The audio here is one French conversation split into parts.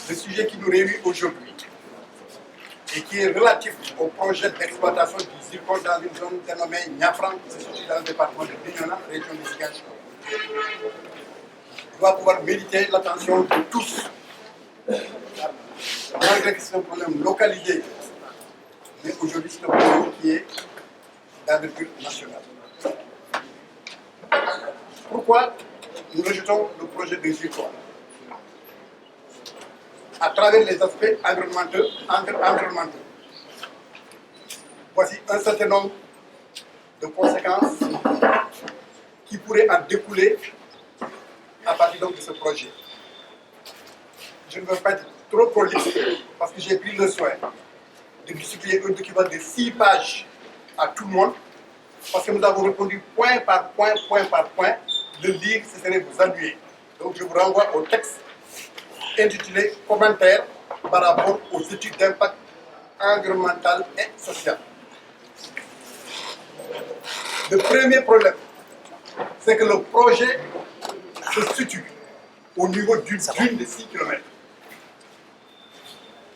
le sujet qui nous réunit aujourd'hui et qui est relatif au projet d'exploitation du zircon dans une zone dénommée Niafran, qui se situe dans le département de Bignona, région de Ziguinchor, doit pouvoir mériter l'attention de tous. Malgré que c'est un problème localisé, mais aujourd'hui c'est un problème qui est d'envergure nationale. Pourquoi nous rejetons le projet de zircon? À travers les aspects environnementaux. Voici un certain nombre de conséquences qui pourraient en découler à partir donc de ce projet. Je ne veux pas être trop prolixe parce que j'ai pris le soin de distribuer un document de 6 pages à tout le monde parce que nous avons répondu point par point. De lire, ce serait vous ennuyer. Donc je vous renvoie au texte intitulé Commentaires par rapport aux études d'impact environnemental et social. Le premier problème, c'est que le projet se situe au niveau d'une dune de 6 km.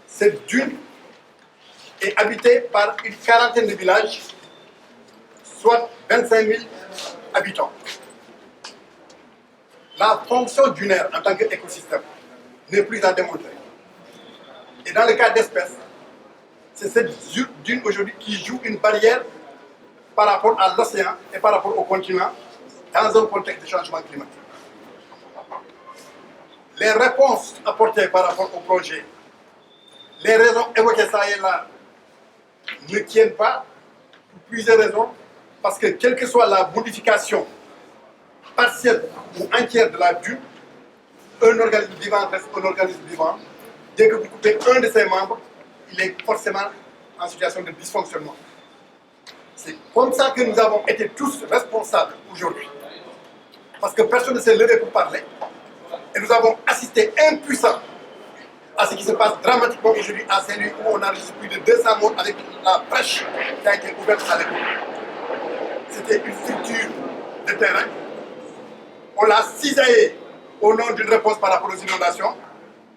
Cette dune est habitée par une quarantaine de villages, soit 25 000 habitants. La fonction dunaire en tant qu'écosystème n'est plus à démontrer. Et dans le cas d'espèces, c'est cette dune aujourd'hui qui joue une barrière par rapport à l'océan et par rapport au continent dans un contexte de changement climatique. Les réponses apportées par rapport au projet, les raisons évoquées ça et là, ne tiennent pas pour plusieurs raisons, parce que quelle que soit la modification partielle ou entière de la dune, un organisme vivant reste un organisme vivant. Dès que vous coupez un de ses membres, il est forcément en situation de dysfonctionnement. C'est comme ça que nous avons été tous responsables aujourd'hui. Parce que personne ne s'est levé pour parler. Et nous avons assisté impuissants à ce qui se passe dramatiquement aujourd'hui à Saint-Louis, où on a enregistré plus de 200 morts avec la brèche qui a été ouverte à l'époque. C'était une structure de terrain. On l'a cisaillé au nom d'une réponse par rapport aux inondations.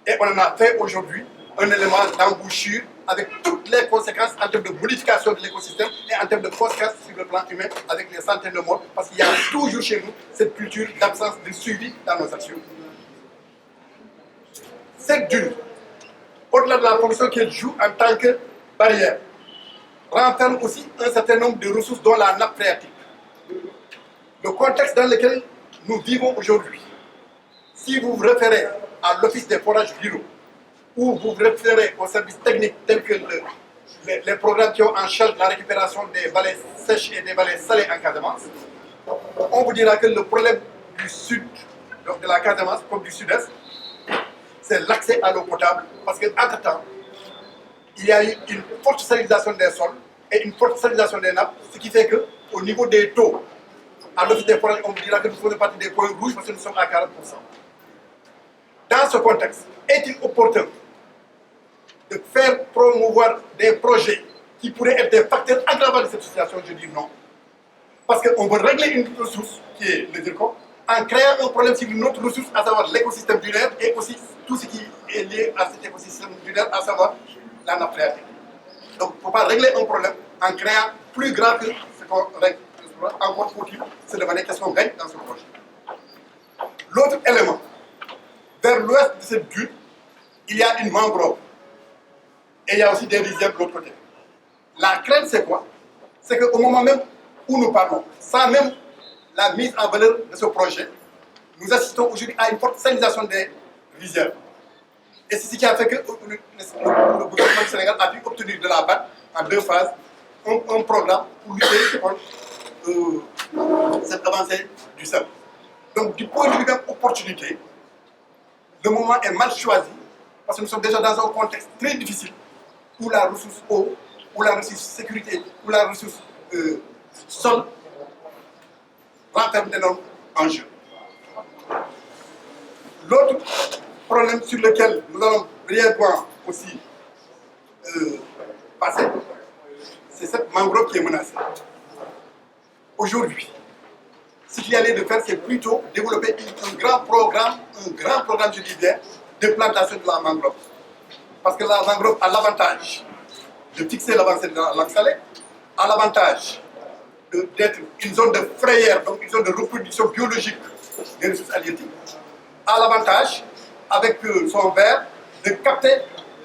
Et on en a fait aujourd'hui un élément d'embouchure avec toutes les conséquences en termes de modification de l'écosystème et en termes de conséquences sur le plan humain avec les centaines de morts. Parce qu'il y a toujours chez nous cette culture d'absence de suivi dans nos actions. Cette dune, au-delà de la fonction qu'elle joue en tant que barrière, renferme aussi un certain nombre de ressources dont la nappe phréatique. Le contexte dans lequel nous vivons aujourd'hui, si vous vous référez à l'Office des forages viraux, ou vous vous référez aux services techniques tels que les programmes qui ont en charge la récupération des vallées sèches et des vallées salées en Casamance, on vous dira que le problème du sud, donc de la Casamance comme du sud-est, c'est l'accès à l'eau potable, parce qu'entre-temps, il y a eu une forte salinisation des sols et une forte salinisation des nappes, ce qui fait qu'au niveau des taux, à l'Office des forages, on vous dira que nous faisons partie des points rouges parce que nous sommes à 40%. Dans ce contexte, est-il opportun de faire promouvoir des projets qui pourraient être des facteurs aggravants de cette situation? Je dis non. Parce qu'on veut régler une ressource, qui est le zircon, en créant un problème sur une autre ressource, à savoir l'écosystème dunaire et aussi tout ce qui est lié à cet écosystème dunaire, à savoir la nappe phréatique. Donc, il ne faut pas régler un problème en créant plus grand que ce qu'on règle. Encore faut-il se demander qu'est-ce qu'on gagne dans ce projet. L'autre élément, vers l'ouest de cette dune, il y a une mangrove. Et il y a aussi des rizières de l'autre côté. La crainte, c'est quoi? C'est qu'au moment même où nous parlons, sans même la mise en valeur de ce projet, nous assistons aujourd'hui à une forte salinisation des rizières. Et c'est ce qui a fait que le gouvernement du Sénégal a pu obtenir de la BAD en 2 phases un programme pour lutter contre cette avancée du sel. Donc, du point de vue d'opportunité, le moment est mal choisi parce que nous sommes déjà dans un contexte très difficile où la ressource eau, où la ressource sécurité, où la ressource sol renferme d'énormes enjeux. L'autre problème sur lequel nous allons brièvement aussi passer, c'est cette mangrove qui est menacée. Aujourd'hui, ce qu'il y a lieu de faire, c'est plutôt développer un grand programme, je dis bien, de plantation de la mangrove. Parce que la mangrove a l'avantage de fixer l'avancée de la langue salée, a l'avantage d'être une zone de frayère, donc une zone de reproduction biologique des ressources halieutiques, a l'avantage, avec son verre, de capter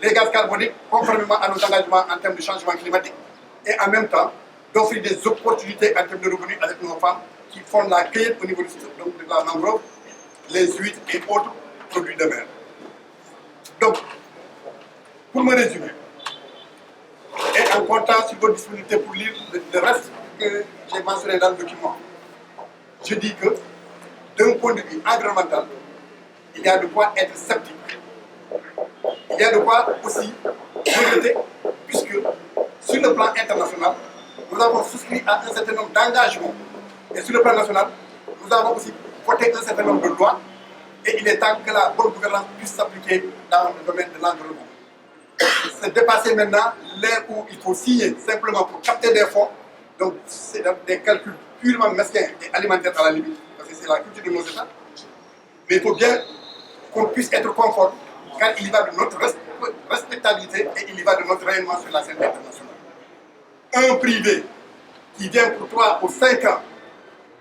les gaz carboniques conformément à nos engagements en termes de changement climatique et en même temps d'offrir des opportunités en termes de revenus avec nos femmes qui font la cueillette au niveau de la mangrove, les huîtres et autres produits de mer. Donc, pour me résumer, et en comptant sur votre disponibilité pour lire le reste que j'ai mentionné dans le document, je dis que d'un point de vue environnemental, il y a de quoi être sceptique. Il y a de quoi aussi regretter, puisque sur le plan international, nous avons souscrit à un certain nombre d'engagements. Et sur le plan national, nous avons aussi voté un certain nombre de lois. Et il est temps que la bonne gouvernance puisse s'appliquer dans le domaine de l'environnement. C'est dépasser maintenant l'ère où il faut signer simplement pour capter des fonds. Donc c'est des calculs purement mesquins et alimentaires à la limite, parce que c'est la culture de nos États. Mais il faut bien qu'on puisse être conforme, car il y va de notre respectabilité et il y va de notre rayonnement sur la scène internationale. Un privé qui vient pour 3 ou 5 ans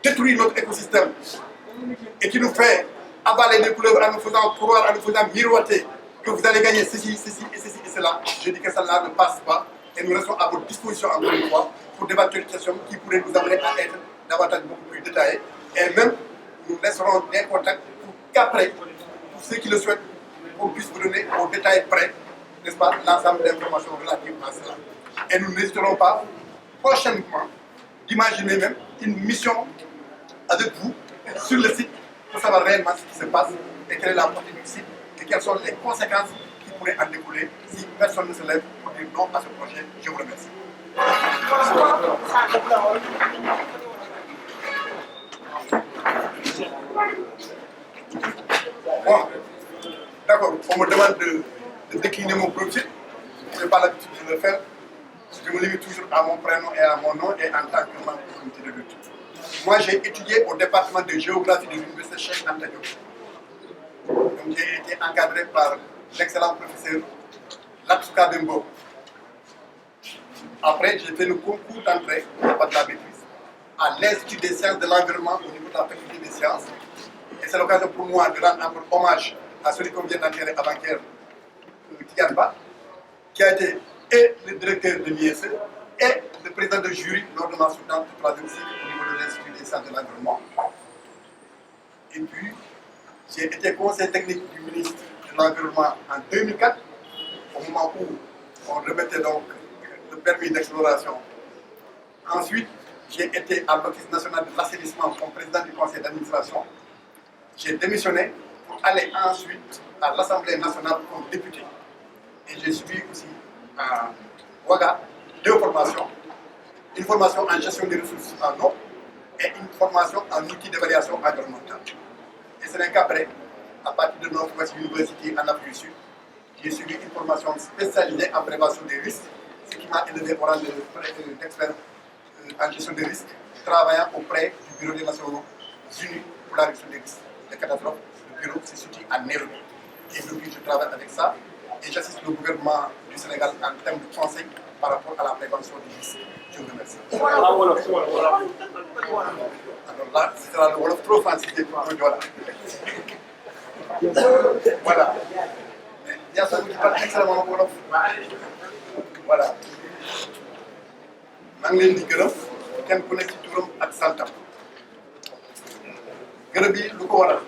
détruire notre écosystème et qui nous fait avaler des couleurs en nous faisant croire, en nous faisant miroiter que vous allez gagner ceci, ceci et ceci et cela, je dis que cela ne passe pas et nous restons à votre disposition encore une fois pour débattre une question qui pourrait nous amener à être davantage beaucoup plus détaillés et même nous laisserons des contacts pour qu'après, pour ceux qui le souhaitent, on puisse vous donner au détail près, n'est-ce pas, l'ensemble des informations relatives à cela. Et nous n'hésiterons pas prochainement d'imaginer même une mission avec vous sur le site pour savoir réellement ce qui se passe et quelle est la portée du site et quelles sont les conséquences qui pourraient en découler si personne ne se lève pour dire non à ce projet. Je vous remercie. Bon, d'accord, on me demande de décliner mon profil. Je n'ai pas l'habitude de le faire. Je me limite toujours à mon prénom et à mon nom et en tant que membre du comité de lutte. Moi, j'ai étudié au département de géographie de l'université Cheikh Anta Diop. Donc, j'ai été encadré par l'excellent professeur Latsouka Bembo. Après, j'ai fait le concours d'entrée par la maîtrise à l'Institut des sciences de l'environnement au niveau de la faculté des sciences. Et c'est l'occasion pour moi de rendre encore hommage à celui qu'on vient d'enterrer avant-hier, Tiganba, qui a été et le directeur de l'ISE et le président de jury lors de ma soutenance du 3e cycle au niveau de l'Institut des sciences de l'environnement. Et puis, j'ai été conseiller technique du ministre de l'Environnement en 2004, au moment où on remettait donc le permis d'exploration. Ensuite, j'ai été à l'Office national de l'assainissement comme président du conseil d'administration. J'ai démissionné pour aller ensuite à l'Assemblée nationale comme député. Et j'ai suivi aussi à Ouaga 2 formations. Une formation en gestion des ressources en eau et une formation en outils d'évaluation environnementale. Et c'est un qu'après, à partir de Northwest University en Afrique du Sud, j'ai suivi une formation spécialisée en prévention des risques, ce qui m'a élevé au rang d'expert en gestion des risques, travaillant auprès du Bureau des Nations Unies pour la réduction des risques des catastrophes. Le bureau se situe à Nairobi. Et depuis, je travaille avec ça et j'assiste le gouvernement du Sénégal en termes de conseil par rapport à la prévention des risques. Je vous remercie. Alors là, ce sera le Wolof trop fancy pour le Diola. Voilà. Mais il y a ça qui parle extrêmement Wolof. Voilà. maa ngi leen di gërëm kenn ku nekk ci turam ak santam gërëm yi lu ko waral